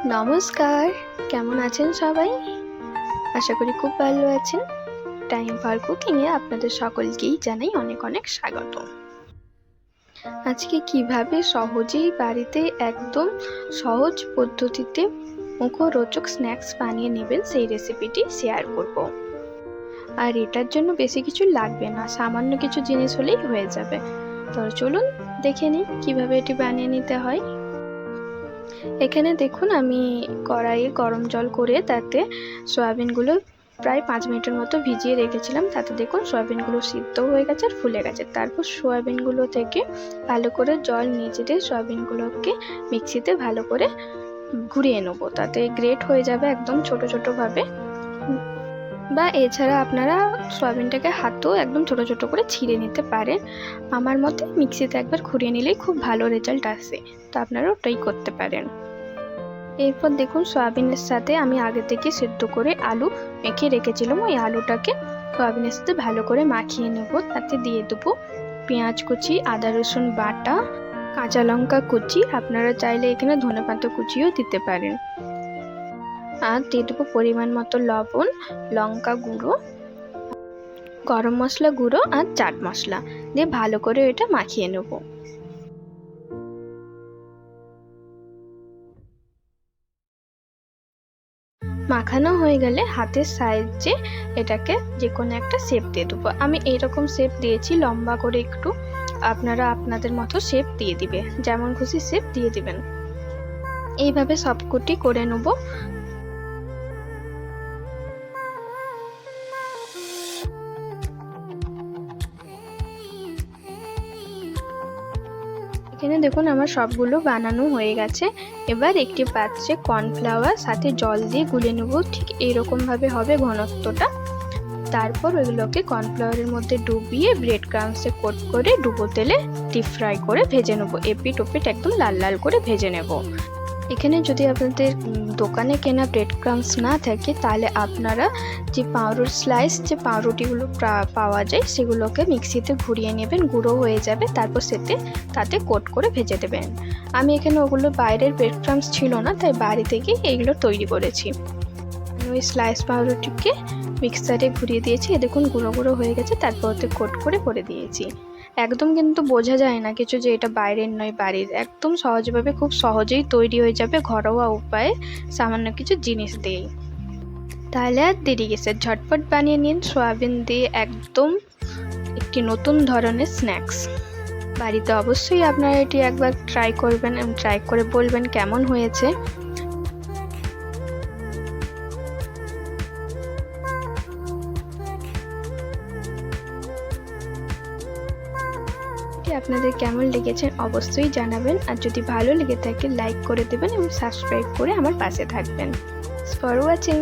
নমস্কার, কেমন আছেন সবাই? আশা করি খুব ভালো আছেন। টাইম ফর কুকিংয়ে আপনাদের সকলকেই জানাই অনেক অনেক স্বাগত। আজকে কিভাবে সহজেই বাড়িতে একদম সহজ পদ্ধতিতে মুখরোচক স্ন্যাক্স বানিয়ে নেবেন সেই রেসিপিটি শেয়ার করব। আর এটার জন্য বেশি কিছু লাগবে না, সামান্য কিছু জিনিস হলেই হয়ে যাবে। তো চলুন দেখে নিই কিভাবে এটি বানিয়ে নিতে হয়। এখানে দেখুন আমি কড়াইয়ে গরম জল করে তাতে সয়াবিনগুলো প্রায় 5 মিনিটের মতো ভিজিয়ে রেখেছিলাম। তাতে দেখুন সয়াবিনগুলো সিদ্ধ হয়ে গেছে আর ফুলে গেছে। তারপর সয়াবিনগুলো থেকে ভালো করে জল নিচড়ে সয়াবিনগুলোকে মিক্সিতে ভালো করে ঘুরিয়ে নেবো, তাতে গ্রেট হয়ে যাবে একদম ছোট ছোটোভাবে। বা এছাড়া আপনারা সয়াবিনটাকে হাতেও একদম ছোট ছোট করে ছিঁড়ে নিতে পারেন। আমার মতে মিক্সিতে একবার ঘুরিয়ে নিলেই খুব ভালো রেজাল্ট আসে, তো আপনারা ওটাই করতে পারেন। এরপর দেখুন সয়াবিনের সাথে আমি আগে থেকে সেদ্ধ করে আলু মেখে রেখেছিলাম, ওই আলুটাকে সয়াবিনের সাথে ভালো করে মাখিয়ে নেব। তাতে দিয়ে দেবো পেঁয়াজ কুচি, আদা রসুন বাটা, কাঁচা লঙ্কা কুচি, আপনারা চাইলে এখানে ধনেপাতা কুচিও দিতে পারেন। আর দিয়ে দেবো পরিমাণ মতো লবণ, লঙ্কা গুঁড়ো, গরম মশলা গুঁড়ো আর চাট মশলা দিয়ে ভালো করে এটা মাখিয়ে নেব। মাখানো হয়ে গেলে হাতের সাহায্যে এটাকে যে কোনো একটা শেপ দিয়ে দেবো। আমি এইরকম শেপ দিয়েছি, লম্বা করে একটু। আপনারা আপনাদের মতো শেপ দিয়ে দিবে, যেমন খুশি শেপ দিয়ে দিবেন। এইভাবে সবকটি করে নেব। এখানে দেখুন আমার সবগুলো বানানো হয়ে গেছে। এবার একটি পাত্রে কর্নফ্লাওয়ার সাথে জল দিয়ে গুলে নেব, ঠিক এইরকম ভাবে হবে ঘনত্বটা। তারপর ওইগুলোকে কর্নফ্লাওয়ারের মধ্যে ডুবিয়ে ব্রেড ক্রাম্বসে কোট করে ডুবো তেলে ডিপ ফ্রাই করে ভেজে নেব। এপিট ওপিট একদম লাল লাল করে ভেজে নেব। এখানে যদি আপনাদের দোকানে কেনা ব্রেড ক্রাম্বস না থাকে, তাহলে আপনারা যে পাউরুটি স্লাইস যে পাউরুটিগুলো পাওয়া যায় সেগুলোকে মিক্সিতে ঘুরিয়ে নেবেন, গুঁড়ো হয়ে যাবে। তারপর তাতে কোট করে ভেজে দেবেন। আমি এখানে ওগুলো বাইরের ব্রেড ক্রাম্বস ছিল না, তাই বাড়ি থেকে এইগুলো তৈরি করেছি। আমি ওই স্লাইস পাউরুটিকে মিক্সারে ঘুরিয়ে দিয়েছি, দেখুন গুঁড়ো গুঁড়ো হয়ে গেছে। তারপর ওতে কোট করে দিয়েছি। একদম কিন্তু বোঝা যায় না কিছু যে এটা বাইরের নয় বাড়ির, একদম সহজভাবে খুব সহজেই তৈরি হয়ে যাবে ঘরোয়া উপায়ে সামান্য কিছু জিনিস দিয়েই। তাহলে আর দেরি কিসের, ঝটপট বানিয়ে নিন সয়াবিন দিয়ে একদম একটি নতুন ধরনের স্ন্যাক্স। বাড়িতে অবশ্যই আপনারা এটি একবার ট্রাই করবেন এবং ট্রাই করে বলবেন কেমন হয়েছে। আপনাদের কেমন লেগেছে অবশ্যই জানাবেন। আর যদি ভালো লেগে থাকে লাইক করে দেবেন এবং সাবস্ক্রাইব করে আমার পাশে থাকবেন। Thanks for watching.